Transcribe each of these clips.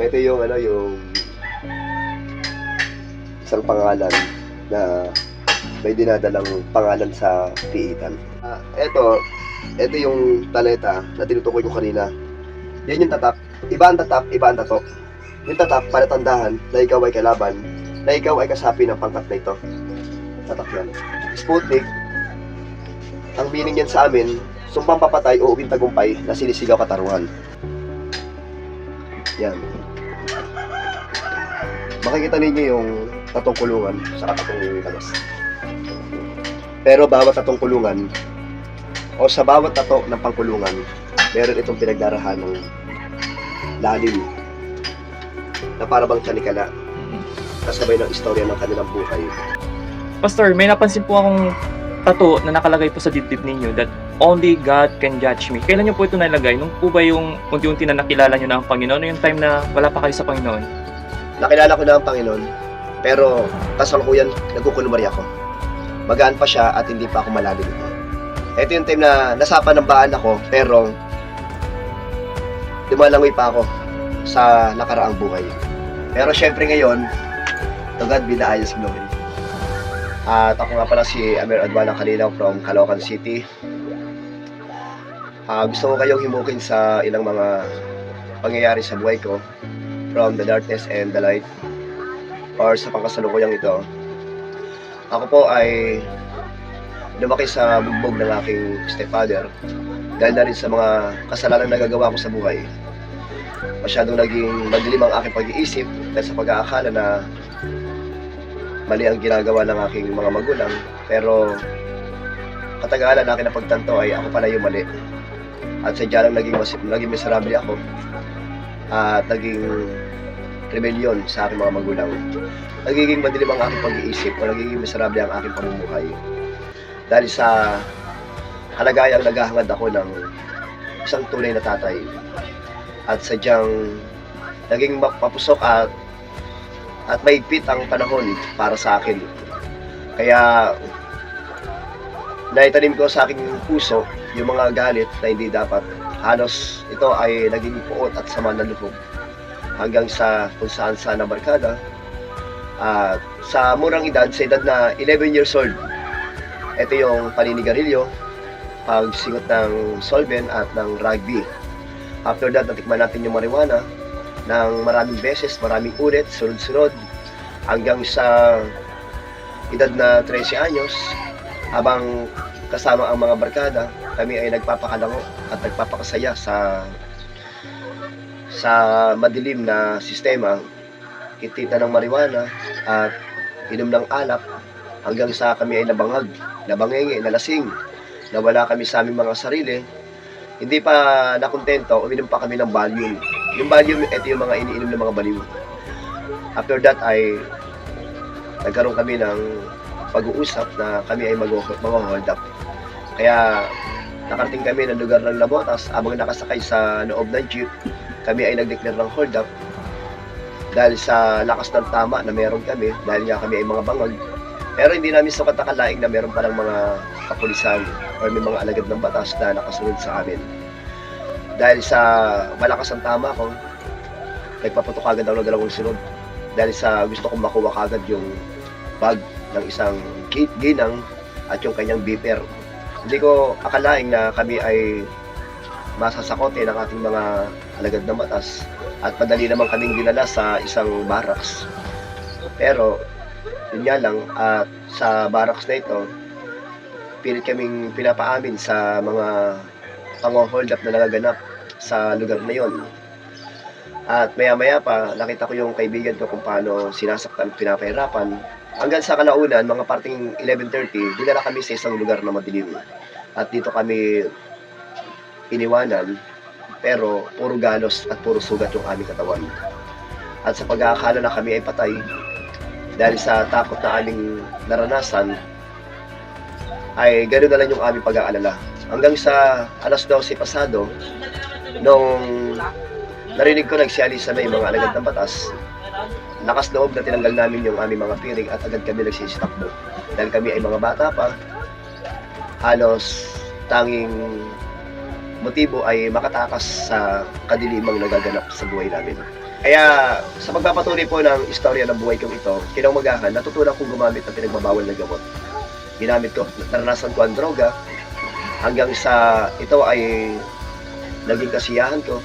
Ito yung yung isang pangalan na may dinadalang pangalan sa piitan. Ito yung taleta na tinutukoy ko kanina. Yan yung tatak. Iba ang tatak, iba ang tatok. Yung tatak, palatandahan na ikaw ay kalaban, na ikaw ay kasapi ng pangkat na ito. Tatak yan. Sputnik, ang meaning yan sa amin, sumpang papatay o ubing tagumpay na sinisigaw katarungan. Yan. Makikita ninyo yung tatong kulungan sa tatong labas. Pero bawat tatong kulungan o sa bawat tato ng pangkulungan, meron itong pinagdarahan ng lalim na para bang tanikala kasabay ng istorya ng kanilang buhay. Pastor, may napansin po akong tattoo na nakalagay po sa dibdib ninyo that only God can judge me. Kailan nyo po ito nalagay? Nung po ba yung unti-unti na nakilala nyo na ang Panginoon o yung time na wala pa kayo sa Panginoon? Nakilala ko na ang Panginoon, pero kasalukuyan nagkukunwari ako. Magaan pa siya at hindi pa ako malalim. Ito yung time na nasapanambaan ako, pero lumalangoy pa ako sa nakaraang buhay. Pero syempre ngayon, to God be the highest glory. At ako nga pala si Amer Adwalang Kalinaw from Caloocan City. Gusto ko kayong himukin sa ilang mga pangyayari sa buhay ko, from the darkness and the light, or sa pangkasalukuyang ito. Ako po ay lumaki sa bugbog ng aking stepfather dahil na rin sa mga kasalanan na nagagawa ko sa buhay. Masyadong naging madilim ang aking pag-iisip dahil sa pag-aakala na mali ang ginagawa ng aking mga magulang, pero katagalan na aking napagtanto ay ako pala yung mali. At sadya lang naging miserable ako at naging rebellion sa aking mga magulang. Nagiging madilim ang aking pag-iisip o nagiging miserable ang aking pamumuhay dahil sa kalagayang naghahangad ako ng isang tunay na tatay at sadyang naging mapusok at mahigpit ang panahon para sa akin. Kaya naitanim ko sa aking puso yung mga galit na hindi dapat. Halos ito ay naging puot at sama ng loob hanggang sa kung saan na barkada. At sa murang edad, sa edad na 11 years old, ito yung paninigarilyo, pagsingot ng solvent at ng rugby. After that, natikman natin yung marijuana ng maraming beses, maraming ulit, sunod-sunod, hanggang sa edad na 13 anyos, habang kasama ang mga barkada, kami ay nagpapakalango at nagpapakasaya sa madilim na sistema, kitita ng marijuana at inom ng alak, hanggang sa kami ay nabangag, nabangenge, nalasing, nawala kami sa aming mga sarili. Hindi pa nakontento, uminom pa kami ng Valium. Yung Valium, ito yung mga iniinom ng mga baliw. After that ay nagkaroon kami ng pag-uusap na kami ay mag-hold up. Kaya nakarating kami ng lugar ng Labotas, habang nakasakay sa loob ng jeep, kami ay nag-declare ng hold up dahil sa lakas ng tama na meron kami, dahil nga kami ay mga bangag. Pero hindi namin sukat nakalaing na meron palang mga kapulisan o may mga alagad ng batas na nakasunod sa amin. Dahil sa malakas ang tama ko, nagpaputok agad ako ng dalawang sunod. Dahil sa gusto kong makuha kagad yung bag ng isang ginang at yung kanyang beeper. Hindi ko akalaing na kami ay masasakote ng ating mga alagad ng batas at madali naman kaming dinala sa isang barracks. Pero yun nga lang, at sa barracks na ito, pilit kaming pinapaamin sa mga pang-hold up na nagaganap sa lugar na yon. At maya-maya pa, nakita ko yung kaibigan ko kung paano sinasaktan at pinapahirapan. Hanggang sa kalaunan, mga parting 11:30, dinala kami sa isang lugar na madilim. At dito kami iniwanan, pero puro galos at puro sugat yung aming katawan. At sa pag-aakala na kami ay patay, dahil sa takot na aming naranasan, ay gano'n na lang yung aming pag-aalala. Hanggang sa alas 12 pasado, nung narinig ko nagsialisa na yung mga alagad ng batas, lakas loob na tinanggal namin yung aming mga piring at agad kami nagsisitakbo. Dahil kami ay mga bata pa, halos tanging motibo ay makatakas sa kadilimang nagaganap sa buhay namin. Kaya sa pagpapatuloy po ng istorya ng buhay kong ito, kinaumagahan, natutunan kong gumamit ng pinagbabawal na gamot. Ginamit ko, naranasan ko ang droga, hanggang sa ito ay naging kasiyahan ko.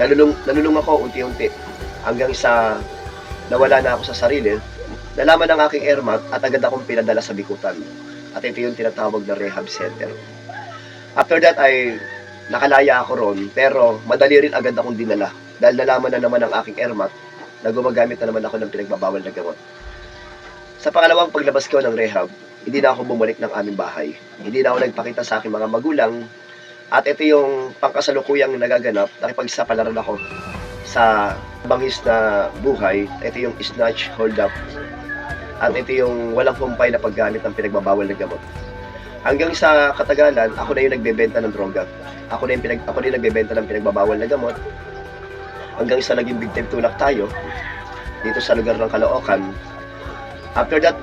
Nalulung ako unti-unti, hanggang sa nawala na ako sa sarili. Nalaman ng aking airmat at agad akong pinadala sa Bikutan. At ito yung tinatawag na rehab center. After that ay nakalaya ako ron, pero madali rin agad akong dinala. Dahil nalaman na naman ng aking airmat na gumagamit na naman ako ng pinagbabawal na gamot. Sa pangalawang paglabas ko ng rehab, hindi na ako bumalik ng aming bahay. Hindi na ako nagpakita sa aking mga magulang. At ito yung pangkasalukuyang nagaganap, nakipagsapalaran ako sa bangis na buhay. Ito yung snatch, hold up. At ito yung walang humpay na paggamit ng pinagbabawal na gamot. Hanggang sa katagalan, ako na yung nagbebenta ng droga. Ako na yung nagbebenta ng pinagbabawal na gamot. Hanggang sa naging big time tulak tayo dito sa lugar ng Caloocan. After that,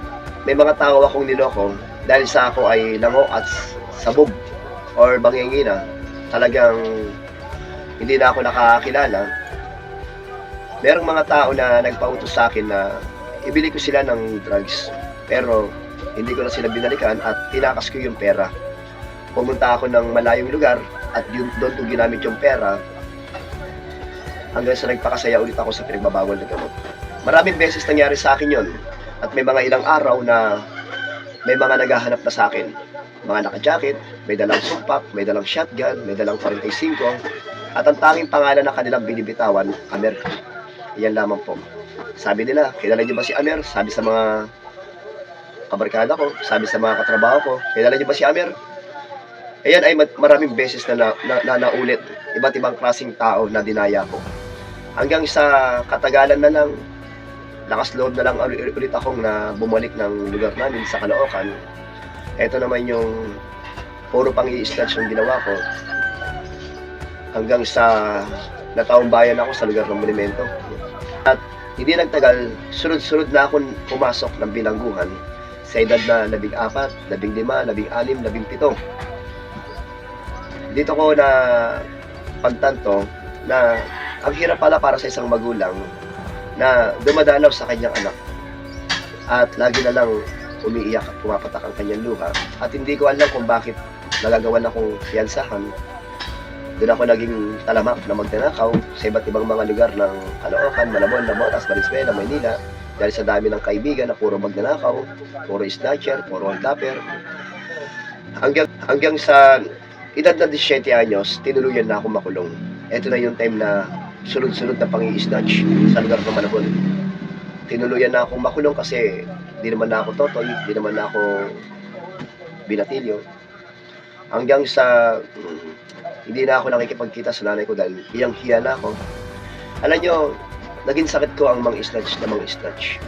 may mga tao akong niloko dahil sa ako ay nango at sabog or bangingina. Talagang hindi na ako nakakilala. Merong mga tao na nagpautos sa akin na ibili ko sila ng drugs, pero hindi ko na sila binalikan at tinakas ko yung pera. Pumunta ako ng malayong lugar at doon ko ginamit yung pera hanggang sa nagpakasaya ulit ako sa pinagbabawal na gamot. Maraming beses nangyari sa akin yon at may mga ilang araw na may mga naghahanap na sa akin. Mga naka-jacket, may dalang sumpak, may dalang shotgun, may dalang 45 at ang tanging pangalan na kanilang binibitawan, Amer. Iyan lamang po. Sabi nila, kilala niyo ba si Amer? Sabi sa mga kabarkada ko, sabi sa mga katrabaho ko, kilala niyo ba si Amer? Ayan ay maraming beses na naulit. Iba't ibang klaseng tao na dinaya ko. Hanggang sa katagalan na lang, lakas loob na lang ulit akong na bumalik ng lugar namin sa Caloocan. Ito naman yung puro pang i-snatch yung ginawa ko. Hanggang sa nataong bayan ako sa lugar ng monumento. At hindi nagtagal, sunod-sunod na akong pumasok ng bilangguhan sa edad na 14, 15, 16, 17. Dito ko na pagtanto na ang hirap pala para sa isang magulang na dumadalaw sa kanyang anak at lagi na lang umiiyak at pumapatak ang kanyang luha at hindi ko alam kung bakit nagagawan akong fiyansahan. Doon ako naging talamak na magnanakaw sa iba't ibang mga lugar ng Caloocan, Malabon, Lamotas, Valenzuela, Maynila dahil sa dami ng kaibigan na puro magnanakaw, puro snatcher, puro hold-upper. Hanggang sa edad na 17 anyos, tinuluyan na ako makulong. Ito na yung time na sunod-sunod na pang-i-snatch sa lugar ng Malabon. Tinuluyan na akong makulong kasi di naman na ako totoy, di naman na ako binatilyo. Hanggang sa hindi na ako nakikipagkita sa nanay ko dahil hiyang-hiya na ako. Alam nyo, naging sakit ko ang mang-snatch na mang-snatch.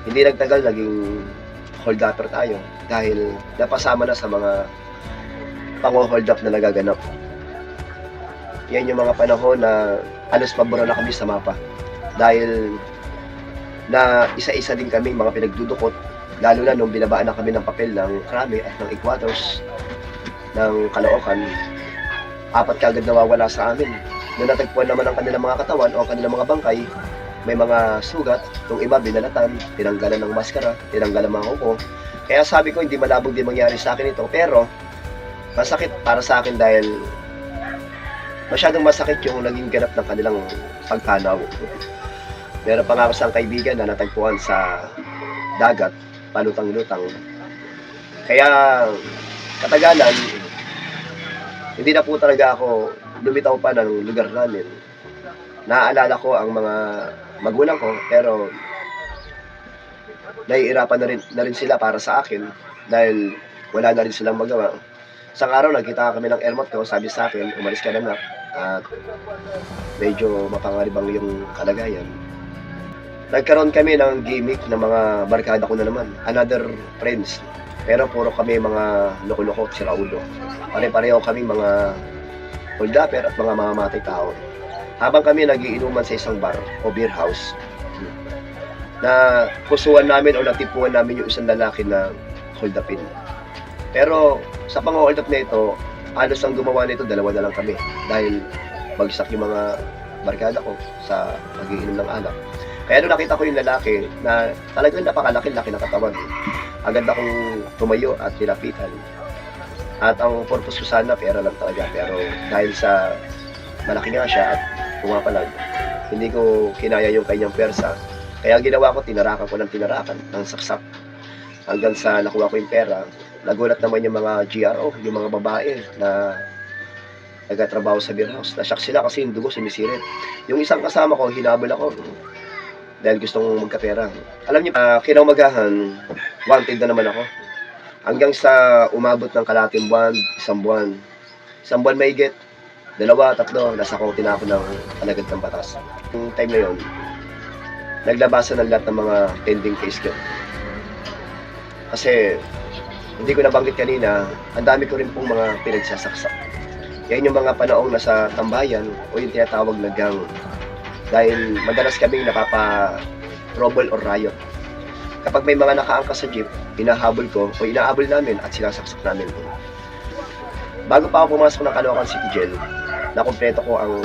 Hindi nagtagal, naging hold-upper tayo dahil napasama na sa mga pang-hold up na nagaganap. Yan yung mga panahon na alos pabura na kami sa mapa. Dahil na isa-isa din kami mga pinagdudukot, lalo na nung binabaan na kami ng papel ng krami at ng equators ng Caloocan. 4 kagad nawawala sa amin. Nung natagpuan naman ang kanilang mga katawan o kanilang mga bangkay, may mga sugat, yung iba binalatan, tinanggalan ng maskara, tinanggalan ng mga kuko. Kaya sabi ko, hindi malabog din mangyari sa akin ito, pero masakit para sa akin dahil masyadong masakit yung naging ganap ng kanilang pagtanaw. Meron pa nga ako sa kaibigan na natagpuan sa dagat, palutang-lutang. Kaya katagalan, hindi na po talaga ako lumitaw pa ng lugar namin. Naaalala ko ang mga magulang ko, pero naiirapan na rin sila para sa akin dahil wala na rin silang magawa. Isang araw, nagkita kami ng airmat ko, sabi sa akin, umalis ka na at medyo mapangaribang yung kalagayan. Nagkaroon kami ng gimmick ng mga barkada ko na naman, another friends. Pero puro kami mga loko-loko, siraulo. Pare-pareho kami mga hold-upper at mga mamamatay tao. Habang kami nagiinuman sa isang bar o beer house, na pusuan namin o natipuan namin yung isang lalaki na hold-upin. Pero sa pang-hold up na ito, halos ang gumawa nito, 2 na lang kami. Dahil bagsak yung mga barkada ko sa pag-iinom ng alak. Kaya nung nakita ko yung lalaki na talagang napakalaki-laki ng katawan, agad akong tumayo at nilapitan. At ang purpose ko sana, pera lang talaga. Pero dahil sa malaki nga siya at pumapalag, hindi ko kinaya yung kanyang persa. Kaya ginawa ko, tinarakan ko ng saksak. Hanggang sa nakuha ko yung pera, nagulat naman yung mga GRO, yung mga babae na nagtatrabaho sa beer house. Nasyak sila kasi yung dugo sumisirit. Yung isang kasama ko, hinabol ako dahil gustong magkapera. Alam niyo, kinaumagahan, wanted na naman ako. Hanggang sa umabot ng kalating buwan, isang buwan mahigit, 2, 3, nasa akong tinapon ng alagad ng batas. Yung time na yun, naglabasan ng lahat ng mga pending case ko. Kasi, hindi ko nabanggit kanina, ang dami ko rin pong mga pinagsasaksak. Yan yung mga panaong nasa tambayan o yung tinatawag na gang. Dahil madalas kaming napapa-trouble or riot. Kapag may mga nakaangkas sa jeep, inahabol ko o inaabol namin at sinasaksak namin. Bago pa ako pumasok ng Caloocan City Jail, nakumpleto ko ang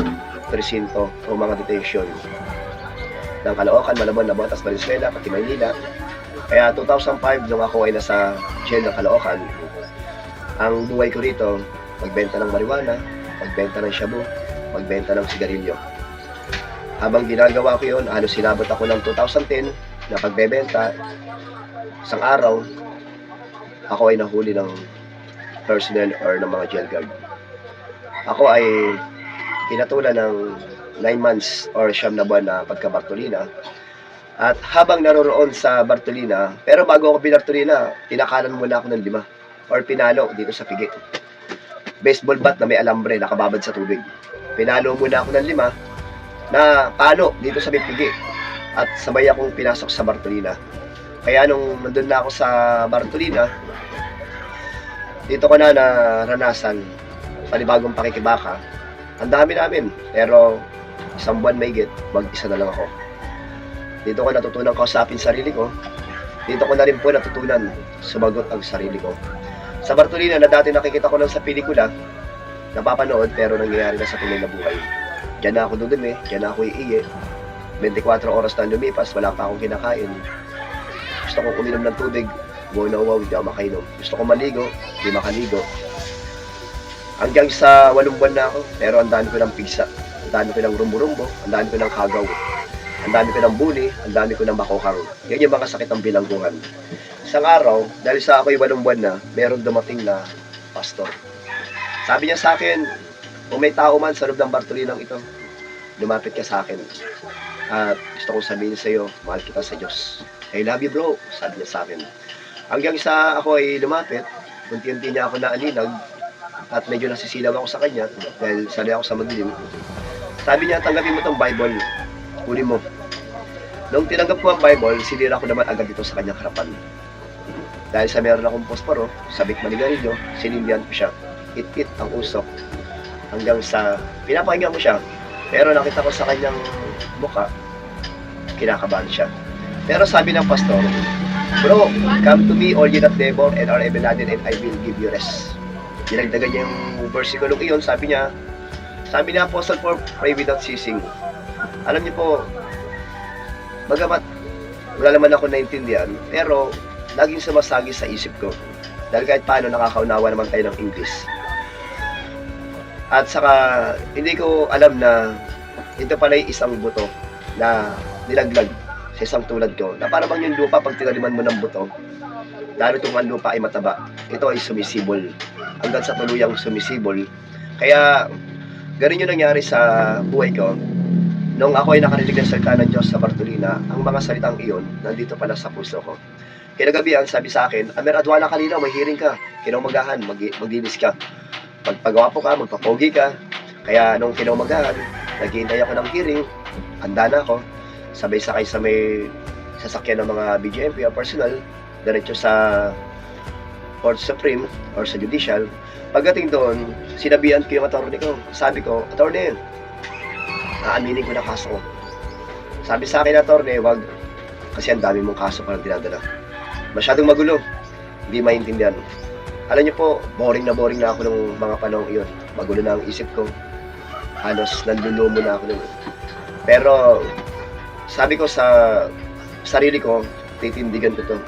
presinto o mga detention ng Caloocan, Malabon, Navotas, Valenzuela, pati Maynila. Kaya 2005 nung ako ay nasa jail ng Caloocan, ang buhay ko rito, magbenta ng marijuana, magbenta ng shabu, magbenta ng sigarilyo. Habang ginagawa ko yun, halos sinabot ako ng 2010 na pagbebenta. Isang araw, ako ay nahuli ng personnel or ng mga jail guard. Ako ay pinatulan ng 9 months or 9 na buwan na pagka-Bartolina. At habang naroroon sa Bartolina, pero bago ako pinartolina, tinakalan muna ako ng 5 or pinalo dito sa pigi. Baseball bat na may alambre, nakababad sa tubig. Pinalo muna ako ng 5 na palo dito sa pigi. At sabay akong pinasok sa Bartolina. Kaya nung nandun na ako sa Bartolina, dito ko na naranasan panibagong pakikibaka. Ang dami namin, pero isang buwan mahigit, mag-isa na lang ako. Dito ko natutunan kausapin sarili ko. Dito ko na rin po natutunan sumagot ang sarili ko. Sa Bartolina na dati nakikita ko lang sa pelikula, napapanood pero nangyayari na sa tunay na buhay. Diyan na ako dudumi, diyan na ako iiye. 24 oras na lumipas, wala pa akong kinakain. Gusto kong uminom ng tubig, buo na uwaw, hindi ako makainom. Gusto kong maligo, hindi makaligo. Hanggang sa 8 buwan na ako, pero ang dami ko ng pigsa, ang dami ko ng rumbo-rumbo, ang dami ko ng kagaw, ang dami ko ng buli, ang dami ko ng makokang. Yan yung mga sakit ng bilangguhan. Isang araw, dahil sa ako'y 8 buwan na, meron dumating na pastor. Sabi niya sa akin, kung may tao man sa loob ng Bartolinang ito, lumapit ka sa akin. At gusto kong sabihin sa iyo, mahal kita sa Diyos. I love you bro, sabi niya sa akin. Hanggang sa ako ay lumapit, unti-unti niya ako naaninag at medyo nasisilaw ako sa kanya dahil sanay ako sa madilim. Sabi niya, tanggapin mo tong Bible, kunin mo. Nung tinanggap ko ang Bible, sinira ko naman agad dito sa kanyang harapan. Dahil sa meron akong posporo, sabik manigarilyo, sinindihan ko siya. It-it ang usok hanggang sa pinapahinga mo siya. Pero nakita ko sa kanyang mukha, kinakabahan siya. Pero sabi ng pastor, bro, come to me all ye that labor and are heavy laden and I will give you rest. Dinagdagan niya yung versikulong iyon, sabi niya, Apostle Paul, pray without ceasing. Alam niyo po, bagamat wala naman ako naintindihan, pero laging sumasagi sa isip ko. Dahil kahit paano nakakaunawa naman tayo ng English. At saka, hindi ko alam na ito pala yung isang buto na nilaglag sa isang tulad ko. Na para bang yung lupa, pag tinaliman mo ng buto, lalo itong ang lupa ay mataba, ito ay sumisibol. Hanggang sa tuluyang sumisibol. Kaya, ganun yung nangyari sa buhay ko. Nung ako ay nakarinig ng salita ng Diyos sa Bartolina, ang mga salitang iyon, nandito pala sa puso ko. Kinagabihan, sabi sa akin, Amer Adwala kalinaw, may hearing ka. Kinaumagahan, magdinis ka. Magpagawapo ka, magpapogi ka. Kaya nung kinaumagahan, naghihintay ako ng hearing, handa na ako. Sabay sakay sa may sasakyan ng mga BGMP o personal, diretso sa Court Supreme or sa Judicial. Pagdating doon, sinabihan ko yung attorney ko. Sabi ko, attorney, aaminin ko na kaso ko. Sabi sa akin, attorney, wag, kasi ang dami mong kaso parang dinadala. Masyadong magulo, hindi maintindihan. Alam niyo po, boring na ako ng mga panahon iyon. Magulo na ang isip ko. Halos nandulumo na ako nun. Pero sabi ko sa sarili ko, titindigan ko to.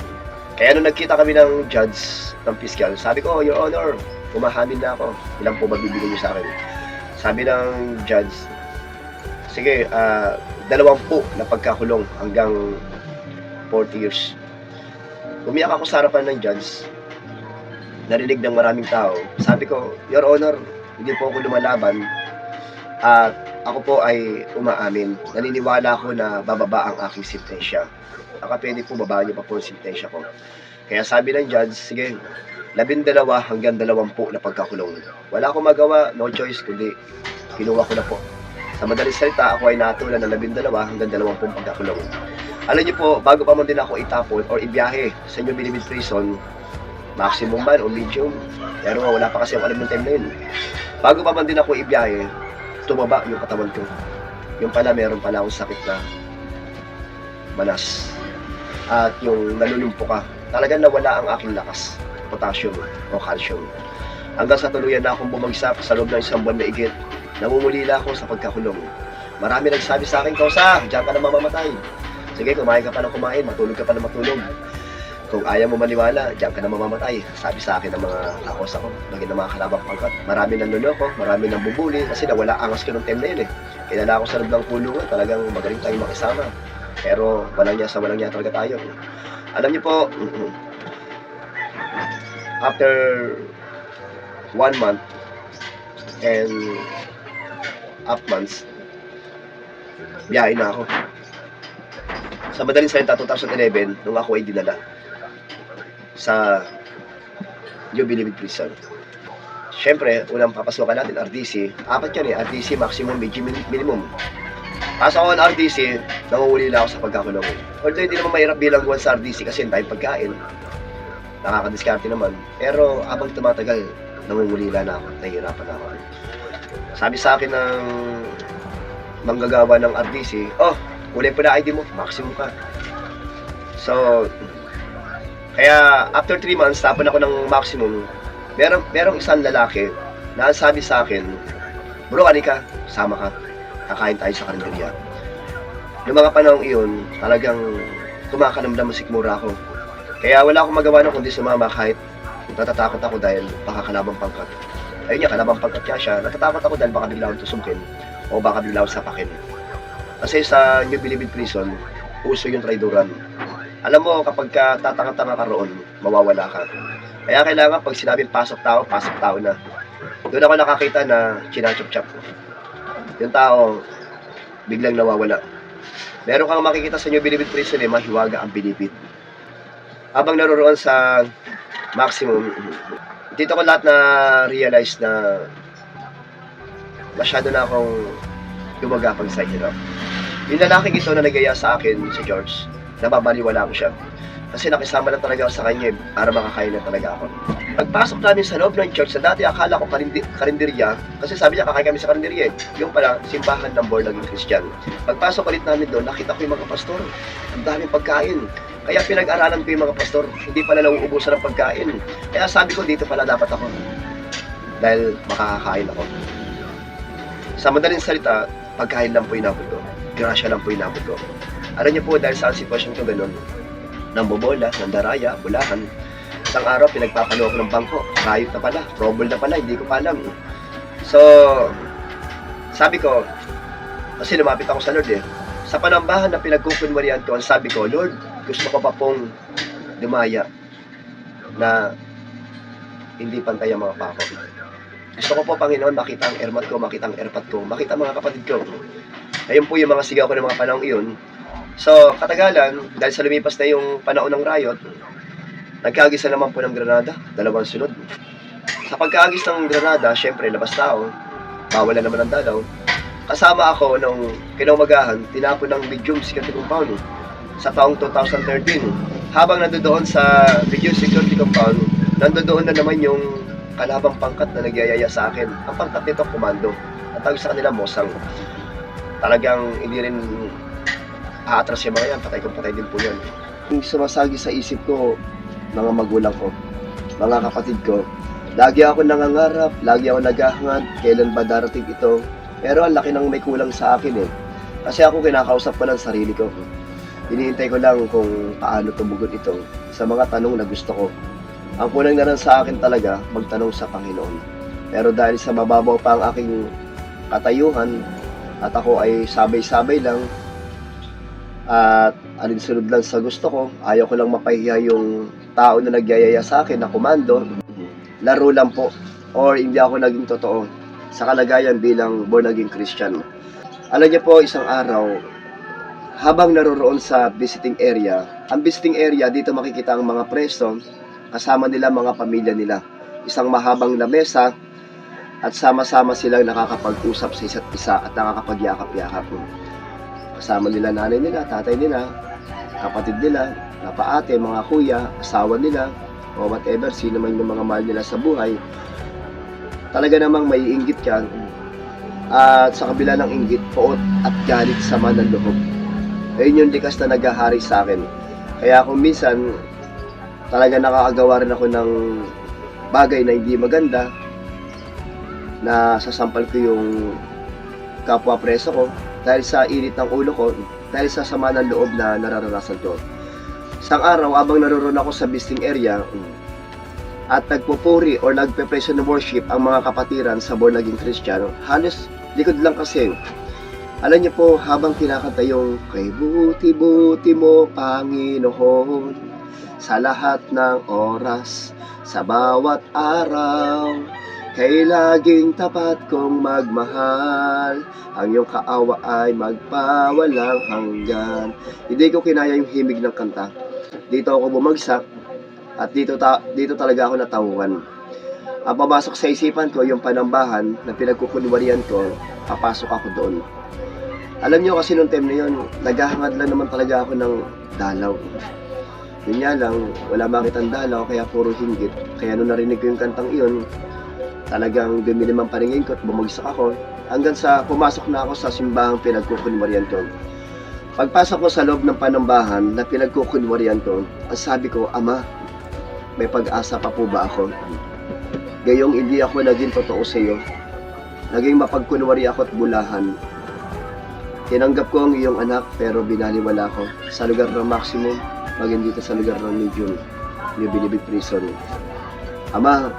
Kaya nung nagkita kami ng judge ng piskal, sabi ko, Your Honor, umahamin na ako. Ilan po ba bibigyan niyo sa akin? Sabi ng judge, sige, 20 na pagkakulong hanggang 40 years. Umiyak ako sa harapan ng judge. Narinig ng maraming tao. Sabi ko, Your Honor, hindi po ako lumalaban. At ako po ay umaamin. Naniniwala ako na bababa ang aking sentensya. Baka pwede po babaan niyo pa po ang sentensya ko. Kaya sabi ng judge, sige, 12 hanggang 20 na pagkakulong. Wala akong magawa, no choice, kundi kinuha ko na po. Sa madaling salita, ako ay natulan ng 12 hanggang 20 pagkakulong. Alam niyo po, bago pa man din ako itapon or ibiyahe sa inyo Bilibid Prison, maximum man o medium, pero wala pa kasi ako alam ng time na yun. Bago pa man din ako ibiyahe, tumaba yung katawan ko. Yung pala, meron pala akong sakit na manas. At yung nalulumpo ka, talagang nawala ang aking lakas, potassium o calcium. Hanggang sa tuluyan na akong bumagsak sa loob ng isang buwan na igit, namumulila ako sa pagkakulong. Marami nagsabi sa akin, Kausa, diyan ka na mamamatay. Sige, kumain ka pa ng kumain, matulog ka pa na matulog. Kung ayaw mo maniwala, diyan ka na mamamatay. Sabi sa akin ng mga kakosa ko, naging ng mga kalabang pangkat. Marami nang luloko, marami nang bubuli, kasi nawala angas ko nung time na yun eh. Kilala ako sa loob ng kulungan, talagang magaling tayong makisama. Pero walang niya talaga tayo. Alam niyo po, after 1 month and 8 months, biyahe na ako. Sa madaling salita, 2011, nung ako ay dinala sa New Bilibid Prison. Siyempre, unang papasokan natin, RDC. 4 yan eh, RDC, maximum, minimum. Pasok ako ng RDC, nangungulila ako sa pagkakulong. Although hindi naman mahirap bilang buwan sa RDC kasi dahil pagkain, nakakadiskarte naman. Pero habang tumatagal, nangungulila na ako, nahihirapan na ako. Sabi sa akin ng manggagawa ng RDC, oh, kulay pa na ID mo, maximum ka. So, kaya after 3 months, tapon ako ng maximum. Merong isang lalaki na sabi sa akin, bro, ani ka, sama ka. Kakain tayo sa karinderya. Yung mga panahong iyon, talagang kumakanamdam sikmura ako. Kaya wala akong magawa na kundi sumama kahit natatakot ako dahil baka kalabang pangkat. Ayun niya, kalabang pangkat niya siya. Natatakot ako dahil baka bigla akong tusukin o baka bigla akong sapakin. Kasi sa New Bilibid Prison, uso yung traidoran. Alam mo, kapag tatanga-tanga ka roon, mawawala ka. Kaya kailangan pag sinabing pasok tao na. Doon ako nakakita na chinachop-chop. Yung tao, biglang nawawala. Meron kang makikita sa New Bilibid Prison eh, mahiwaga ang bilibid. Habang naroroon sa maximum, dito ko lahat na realize na masyado na akong gumagapang sa hirap. Yung lalaking ito na nagaya sa akin, si George, nababaliwala ko siya. Kasi nakisama lang talaga ako sa kanya para makakain na talaga ako. Pagpasok namin sa loob ng church, sa dati akala ko karinderya, kasi sabi niya kakain kami sa karinderya. Yung pala, simbahan ng born again Christian. Pagpasok ulit namin doon, nakita ko yung mga pastor. Ang daming pagkain. Kaya pinag-aralan ko yung mga pastor, hindi pala nauubusan ng pagkain. Kaya sabi ko, dito pala dapat ako. Dahil makakakain ako. Sa madaling salita, pagkain lang po inabot ko. Grasya lang po inabot ko. Alam niyo po, dahil sa sitwasyon ko ganun, ng bobola, ng daraya, bulahan. Isang araw, pinagpapalo ako ng bangko. Rayot na pala, trouble na pala, hindi ko pa alam. So, sabi ko, kasi lumapit ako sa Lord eh. Sa panambahan na pinagkukunwarihan ko, ang sabi ko, Lord, gusto ko pa pong dumaya na hindi pantay ang mga pako. Gusto ko po, Panginoon, makita ang ermat ko, makita ang erpat ko, makita ang mga kapatid ko. Ayun po yung mga sigaw ko ng mga panahong iyon. So, katagalan, dahil sa lumipas na yung panahon ng riot, nagkaagis na naman po ng granada, 2 sunod. Sa pagkaagis ng granada, syempre, labas tao, bawal na naman ang dalaw. Kasama ako nung kinaumagahan, tinapon ng medium security compound sa taong 2013. Habang nandoon sa medium security compound, nandoon na naman yung kalabang pangkat na nagyayaya sa akin. Ang pangkat nito, komando. Ang tawag sa kanila, Mosang. Talagang hindi rin aatras yung mga yan, patay kung patay din po yan. Yung sumasagi sa isip ko, mga magulang ko, mga kapatid ko, lagi ako nangangarap, lagi ako naghahangad, kailan ba darating ito? Pero ang laki ng may kulang sa akin eh. Kasi ako kinakausap ko lang sarili ko. Iniintay ko lang kung paano tumugon ito sa mga tanong na gusto ko. Ang kulang na lang sa akin talaga, magtanong sa Panginoon. Pero dahil sa mababaw pa ang aking katayuhan, at ako ay sabay-sabay lang, at alinsunod lang sa gusto ko, ayaw ko lang mapahiya yung tao na nagyayaya sa akin na komando, laro lang po, or hindi ako naging totoo sa kalagayan bilang born again Christian. Alam niyo po, isang araw, habang naroroon sa visiting area, ang visiting area, dito makikita ang mga preso, kasama nila mga pamilya nila. Isang mahabang lamesa, at sama-sama silang nakakapag-usap sa isa't isa at nakakapagyakap-yakap. Kasama nila nanay nila, tatay nila, kapatid nila, kapaate, mga kuya, asawa nila, o whatever, sino man yung mga mahal nila sa buhay. Talaga namang may inggit ka, at sa kabila ng inggit, poot at galit sama ng loob. Ayun yung likas na naghahari sa akin. Kaya kung minsan, talaga nakakagawa rin ako ng bagay na hindi maganda, na sasampal ko yung kapwa preso ko dahil sa init ng ulo ko, dahil sa sama ng loob na nararanasan ko. Isang araw, abang naroon ako sa visiting area at nagpupuri or nagpe-praise and worship ang mga kapatiran sa born again Kristiyano, halos likod lang kasi. Alam niyo po, habang kinakanta yung kay buti-buti mo Panginoon sa lahat ng oras, sa bawat araw, kay laging tapat kong magmahal, ang iyong kaawa ay magpawalang hanggan. Hindi ko kinaya yung himig ng kanta. Dito ako bumagsak at dito talaga ako natauhan. Ang papasok sa isipan ko yung panambahan na pinagkukunwarian ko, papasok ako doon. Alam niyo kasi nung time na yun, naghahangad lang naman talaga ako ng dalaw. Yun nga lang, wala makitang dalaw kaya puro hinggit. Kaya nung narinig ko yung kantang iyon, talagang dumilim ang paningin ko at bumagsak ako hanggang sa pumasok na ako sa simbahang pinagkukunwarian ko. Pagpasok ko sa loob ng panambahan na pinagkukunwarian ko, ang sabi ko, Ama, may pag-asa pa po ba ako? Gayong hindi ako naging totoo sa iyo, naging mapagkunwari ako at bulahan. Tinanggap ko ang iyong anak pero binaliwala ko sa lugar ng maximum, maging dito sa lugar ng medium, New Bilibid Prison. Ama,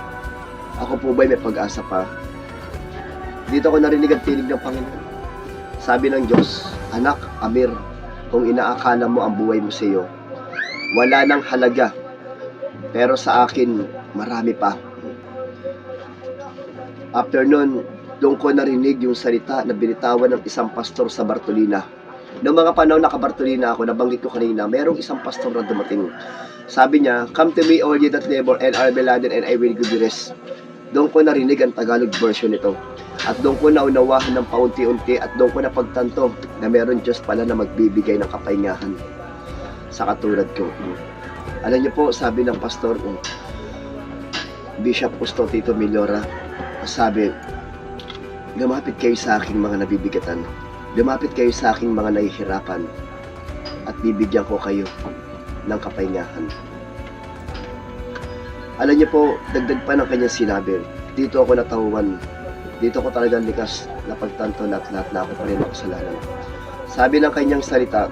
ako po ba'y may pag-asa pa? Dito ko narinig ang tinig ng Panginoon. Sabi ng Diyos, Anak, Amir, kung inaakala mo ang buhay mo sa iyo, wala nang halaga, pero sa akin, marami pa. After nun, doon ko narinig yung salita na binitawan ng isang pastor sa Bartolina. Noong mga panahon naka-Bartolina ako, nabanggit ko kanina, merong isang pastor na dumating. Sabi niya, Come to me all ye that labor and are beladen and I will give you rest. Doon ko narinig ang Tagalog version nito. At doon ko naunawahan ng paunti-unti at doon ko napagtanto na meron Diyos pala na magbibigay ng kapahingahan sa katulad ko. Alam niyo po, sabi ng pastor, Bishop Justo Tito Millora, sabi, lumapit kayo sa aking mga nabibigatan. Lumapit kayo sa aking mga nahihirapan. At bibigyan ko kayo ng kapahingahan. Alam niyo po, dagdag pa ng kanyang sinabi, dito ako natauhan. Dito ko talagang likas na pagtanto lahat na ako pa rin ang kasalanan. Sabi ng kanyang salita,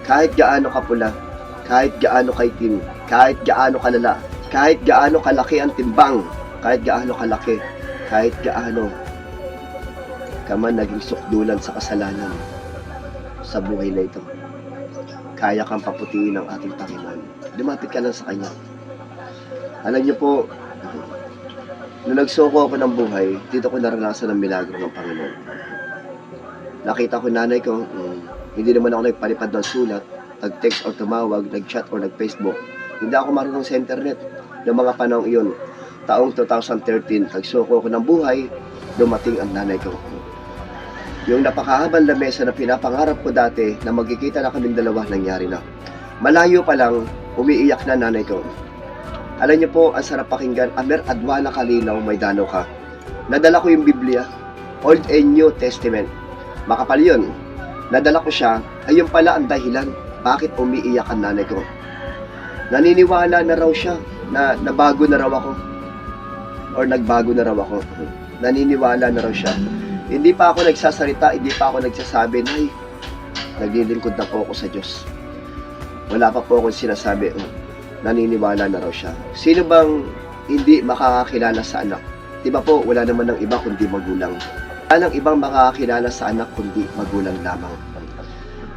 kahit gaano kapula, kahit gaano kaitim, kahit gaano kalala, kahit gaano kalaki ang timbang, kahit gaano kalaki, kahit gaano ka man naging sukdulan sa kasalanan sa buhay na ito, kaya kang paputiin ng ating Panginoon. Lumapit ka lang sa Kanya. Alam niyo po, nung nagsuko ako ng buhay, dito ko naranasan ang milagro ng Panginoon. Nakita ko nanay ko, hindi naman ako nagpalipad ng sulat, nag-text or tumawag, nag-chat or nag-Facebook. Hindi ako marunong sa internet noong mga panahong iyon. Taong 2013, nagsuko ako ng buhay, dumating ang nanay ko. Yung napakahabang lamesa na pinapangarap ko dati na magkikita na kaming dalawa, nangyari na. Malayo pa lang, umiiyak na nanay ko. Alam niyo po, ang sarap pakinggan, Amer Adwana Kalinaw, may danaw ka. Nadala ko yung Biblia, Old and New Testament. Makapal yun. Nadala ko siya, ayun pala ang dahilan, bakit umiiyak ang nanay ko. Naniniwala na raw siya, na nabago na raw ako. Or nagbago na raw ako. Naniniwala na raw siya Hindi pa ako nagsasalita, hindi pa ako nagsasabi, Nay, naglilingkod na po ako sa Diyos. Wala pa po akong sinasabi, naniniwala na raw siya. Sino bang hindi makakakilala sa anak? Di ba po, wala naman ng iba kundi magulang. Wala nang ibang makakakilala sa anak kundi magulang lamang.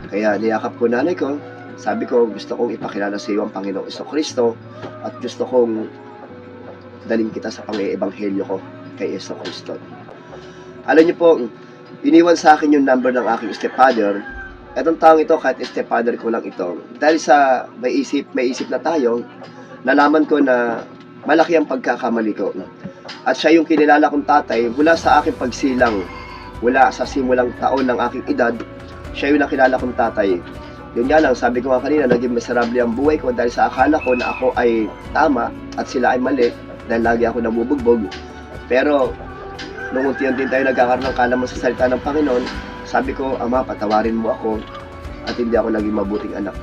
Kaya niyakap ko nanay ko, sabi ko, gusto kong ipakilala sa iyo ang Panginoong Kristo at gusto kong dalhin kita sa pang-iebanghelyo ko kay Kristo. Alam niyo po, iniwan sa akin yung number ng aking stepfather. Etong taong ito, kahit stepfather ko lang ito, dahil sa may isip na tayo, nalaman ko na malaki ang pagkakamali ko. At siya yung kinilala kong tatay mula sa aking pagsilang, mula sa simulang taon ng aking edad, siya yung nakilala kong tatay. Yun nga lang, sabi ko nga kanina, naging miserable ang buhay ko dahil sa akala ko na ako ay tama at sila ay mali dahil lagi ako nabubugbog. Pero, nung unti-unti tayo nagkakaroon ng kalaman sa salita ng Panginoon, sabi ko, Ama, patawarin mo ako at hindi ako naging mabuting anak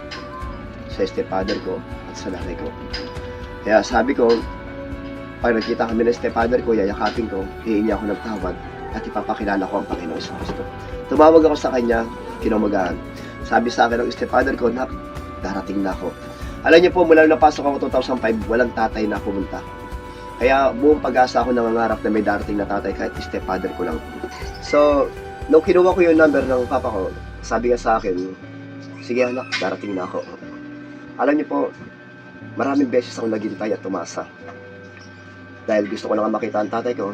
sa stepfather ko at sa nanay ko. Kaya sabi ko, pag nakita kami ng stepfather ko, yayakapin ko, hihingi ako ng tawad at ipapakilala ko ang Panginoon sa Kristo. Tumawag ako sa kanya, kinumagahan. Sabi sa akin ng stepfather ko, Nak, darating na ako. Alam niyo po, mula nung napasok ako 2005, walang tatay na pumunta. Kaya buong pag-asa ako nangangarap na may darating na tatay kahit stepfather ko lang. So, nung kinuha ko yung number ng papa ko, sabi nga sa akin, sige anak, darating na ako. Alam niyo po, maraming beses ako naghintay at tumasa. Dahil gusto ko na makita ang tatay ko.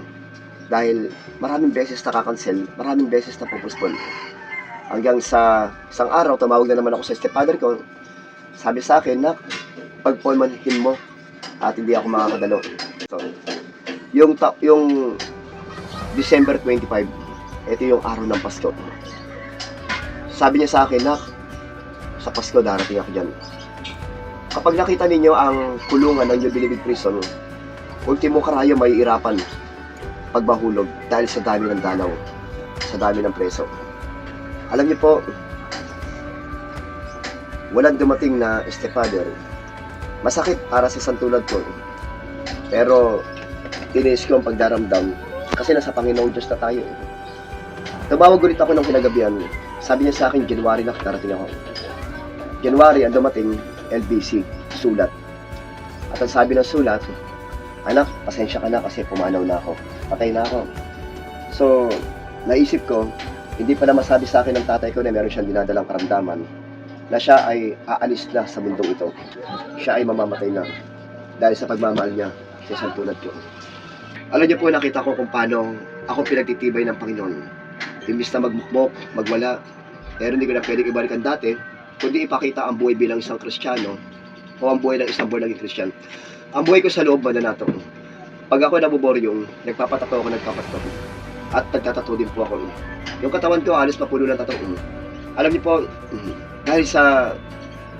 Dahil maraming beses nakakancel, maraming beses na pupuspon. Hanggang sa isang araw, tumawag na naman ako sa stepfather ko. Sabi sa akin, Nak, pagpulmanhin mo at hindi ako makakadalo. So, yung December 25, ito yung araw ng Pasko. Sabi niya sa akin, Nak, sa Pasko darating ako dyan. Kapag nakita ninyo ang kulungan ng Jubilee Prison, ultimo karaya may irapan pagbahulog dahil sa dami ng danaw, sa dami ng preso. Alam niyo po, walang dumating na stepfather. Masakit para sa isang tulad ko. Pero, tiniis ko ang pagdaramdam kasi nasa Panginoong Diyos na tayo. Tumawag ulit ako ng kinagabihan. Sabi niya sa akin, January na darating ako. January ang dumating, LBC, sulat. At ang sabi ng sulat, anak, pasensya ka na kasi pumanaw na ako. Patay na ako. So, naisip ko, hindi pa na masabi sa akin ng tatay ko na meron siyang dinadalang karamdaman na siya ay aalis na sa mundong ito. Siya ay mamamatay na dahil sa pagmamahal niya sa isang tulad ko. Alam niyo po, nakita ko kung paano ako pinagtitibay ng Panginoon. Imbis na magmukmok, magwala, pero hindi ko na pwedeng ibalik ang dati, kundi ipakita ang buhay bilang isang Kristiyano o ang buhay ng isang born again Christian. Ang buhay ko sa loob ba na nato? Pag ako nabuboryong, nagpapatato ako, at nagtatato din po ako. Yung katawan ko, alis pa puno ng tato. Alam niyo po, dahil sa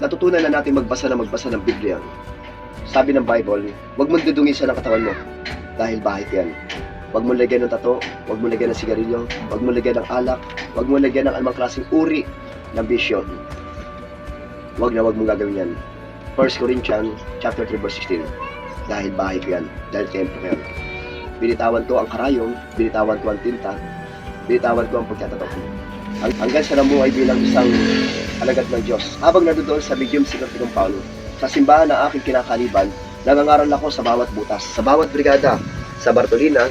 natutunan na natin magbasa ng Biblia, sabi ng Bible, huwag mong dudungin sa katawan mo, dahil bahit yan. Huwag mong lagyan ng tato, huwag mong lagyan ng sigarilyo, huwag mong lagyan ng alak, huwag mong lagyan ng anumang klaseng uri ng bisyo. Huwag mong gagawin yan. 1 Corinthians chapter 3 verse 16. Dahil bahay ko yan, dahil templo ko yan. Binitawan ko ang karayong, binitawan ko ang tinta, binitawan ko ang pagkatato. Hanggang sa namuhay bilang isang alagad ng Diyos. Habang nandoon sa medium secret ng Paulo, sa simbahan na aking kinakaliban, nangangaral ako sa bawat butas, sa bawat brigada, sa Bartolina,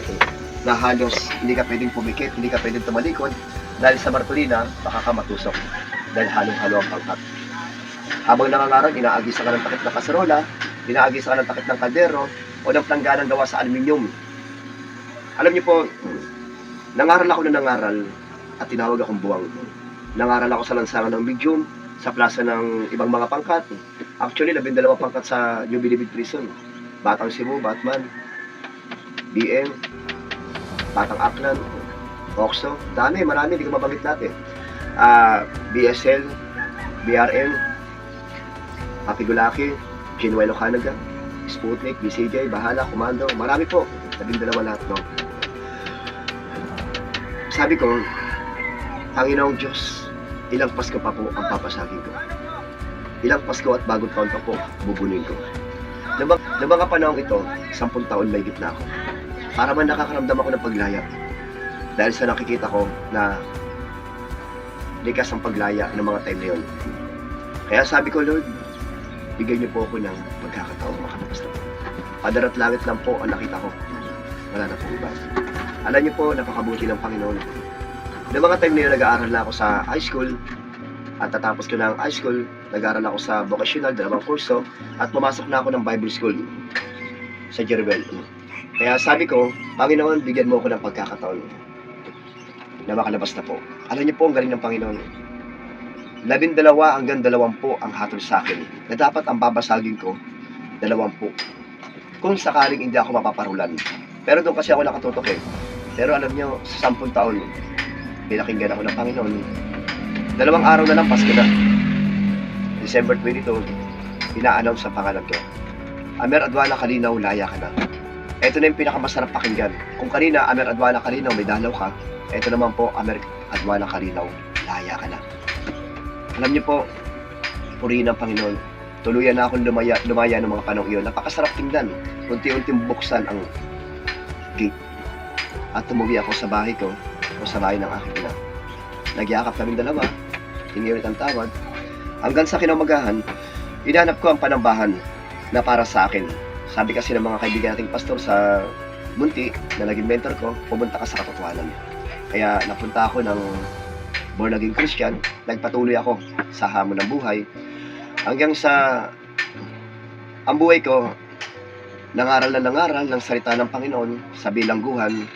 na halos hindi ka pwedeng pumikit, hindi ka pwedeng tumalikod, dahil sa Bartolina, baka ka matusok, dahil halong-halo ang pangkat. Habang nangangaral, inaagisa ka ng takip ng kaserola, inaagisa ka ng takip ng kaldero, o ng plangganang gawa sa aluminium. Alam niyo po, nangaral ako ng nangaral, at tinawag akong buwang. Nangaral ako sa lansangan ng medium, sa plaza ng ibang mga pangkat. Actually, 12 pangkat sa Jubilee Prison. Batang Cebu, Batman, BM, Batang Aklan, Oxo, marami, hindi ko mabanggit natin. BSL, BRM, Papigulaki, Chinuelo Canaga, Sputnik, BCJ, Bahala, Komando, marami po. 12 lahat, no? Sabi ko, Panginoong Diyos, ilang Pasko pa po ang papasagin ko. Ilang Pasko at bagong taon pa po, bubunin ko. Noong mga panahon ito, 10 taon may gitna ako. Para man nakakaramdam ako ng paglaya. dahil sa nakikita ko na likas ang paglaya ng mga time na yun. Kaya sabi ko, Lord, bigyan niyo po ako ng pagkakataon makalabas na po. Padarat langit lang po ang nakita ko. Wala na po iba. Alam niyo po, napakabuti ng Panginoon. Noong mga time na yun, nag-aaral na ako sa high school. At tatapos ko na ang high school, nag-aaral ako sa vocational, 2 kurso. At pumasok na ako ng Bible school sa Jerubel. Kaya sabi ko, Panginoon, bigyan mo ako ng pagkakataon na makalabas na po. Alam niyo po, ang galing ng Panginoon. 12 hanggang 20 ang hatol sa akin na dapat ang babasagin ko 20 kung sakaling hindi ako mapaparulan. Pero doon kasi ako nakatutok eh. Pero alam niyo, sa 10 taon pinakinggan ako ng Panginoon. 2 araw na lang Pasko na, December 22, ina-announce sa pangalan ko, Amer Adwana Kalinaw, laya ka na. Ito na yung pinakamasarap pakinggan. Kung kanina Amer Adwana Kalinaw, may dalaw ka, ito naman po, Amer Adwana Kalinaw, laya ka na. Alam niyo po, purihin ang Panginoon. Tuluyan na akong lumaya ng mga panong iyon. Napakasarap tingnan. Unti-unting buksan ang gate. At tumuwi ako sa bahay ko o sa bahay ng aking ina. Nagyakap kaming dalawa. Hingi ulit ang tawad. Hanggang sa kinaumagahan, hinanap ko ang panambahan na para sa akin. Sabi kasi ng mga kaibigan nating pastor sa Munti na naging mentor ko, pumunta ka sa katotohanan. Kaya napunta ako ng born again Christian, nagpatuloy ako sa hamon ng buhay hanggang sa ang buhay ko nangaral ng salita ng Panginoon sa bilangguhan.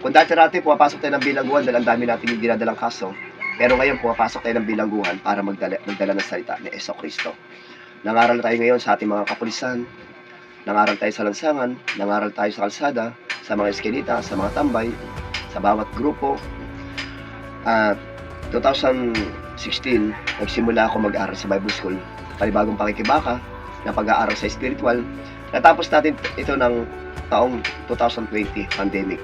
Kung dati-dati pumapasok tayo ng bilangguhan dahil ang dami natin yung dinadalang kaso, pero ngayon pumapasok tayo ng bilangguhan para magdala ng salita ni Hesus Kristo. Nangaral tayo ngayon sa ating mga kapulisan, nangaral tayo sa lansangan, nangaral tayo sa kalsada, sa mga eskinita, sa mga tambay, sa bawat grupo. At 2016, nagsimula ako mag-aaral sa Bible School. Panibagong pakikibaka na pag-aaral sa spiritual. Natapos natin ito ng taong 2020, pandemic.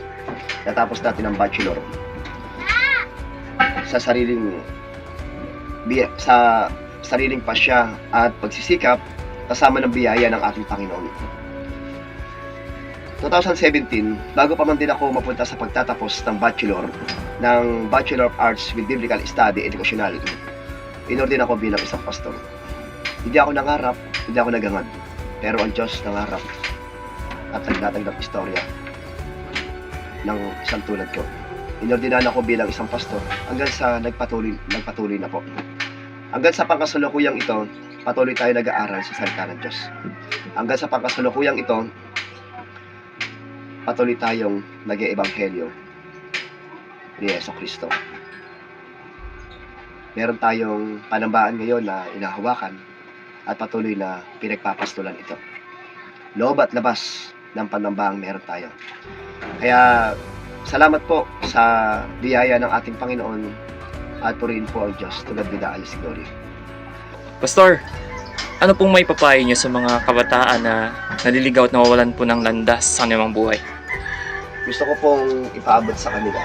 Natapos natin ang bachelor. Sa sariling pasya at pagsisikap, kasama ng biyaya ng ating Panginoon. 2017, bago pa man din ako mapunta sa pagtatapos ng Bachelor of Arts with Biblical Study Educational, inordin ako bilang isang pastor. Hindi ako nangarap, hindi ako nagangad, pero ang Diyos nangarap at nagtatanggap istorya ng isang tulad ko. Inordinahan ako bilang isang pastor hanggang sa nagpatuloy na po. Hanggang sa pangkasalukuyang ito, patuloy tayo nag-aaral sa salita ng Diyos. Hanggang sa pangkasalukuyang ito, patuloy tayong nag-eebanghelyo ni Hesus Kristo. Meron tayong panambaan ngayon na inahawakan at patuloy na pinagpapastulan ito. Loob at labas ng panambaang meron tayo. Kaya salamat po sa biyaya ng ating Panginoon at purihin po ang Diyos tulad ni Daalis Glory. Pastor, ano pong may papayo niyo sa mga kabataan na naliligaw at nawawalan po ng landas sa kanilang buhay? Gusto ko pong ipaabot sa kanila.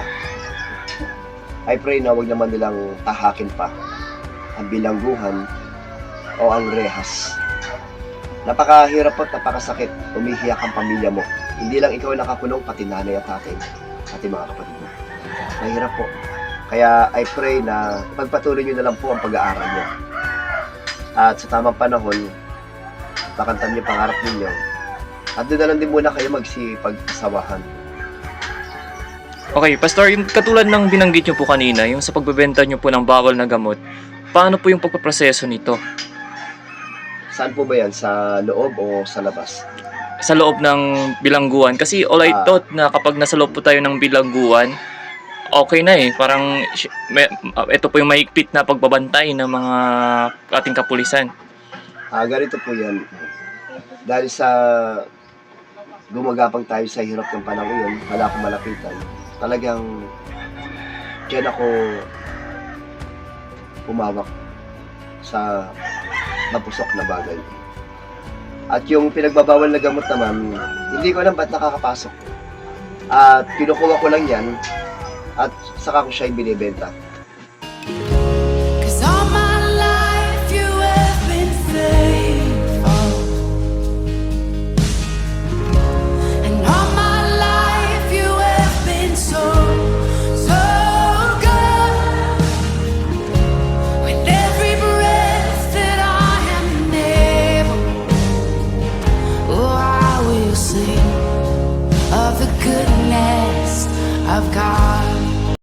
I pray na wag naman nilang tahakin pa ang bilangguhan o ang rehas. Napakahirap at napakasakit, umihiyak ang pamilya mo. Hindi lang ikaw nakakulong, pati nanay at tatay, pati mga kapatid mo. Mahirap po. Kaya I pray na pagpatuloy nyo na lang po ang pag-aaral nyo. At sa tamang panahon, pakantan nyo pangarap ninyo. At doon na lang din muna kayo magsipag-asawahan. Okay, Pastor, yung katulad ng binanggit nyo po kanina, yung sa pagbebenta nyo po ng bawal na gamot, paano po yung pagpaproseso nito? Saan po ba yan? Sa loob o sa labas? Sa loob ng bilangguan. Kasi all I thought na kapag nasa loob po tayo ng bilangguan, okay na eh. Parang ito po yung maigpit na pagbabantay ng mga ating kapulisan. Ganito po yan. Dahil sa gumagapang tayo sa hirap ng panahon yun, wala akong malapitan. Talagang dyan ako umawak sa mapusok na bagay. At yung pinagbabawal na gamot naman, hindi ko alam ba't nakakapasok. At kinukuha ko lang yan at saka ko siya binibenta. Cause all my life you have been faithful, and all my life you have been so, of the goodness of God.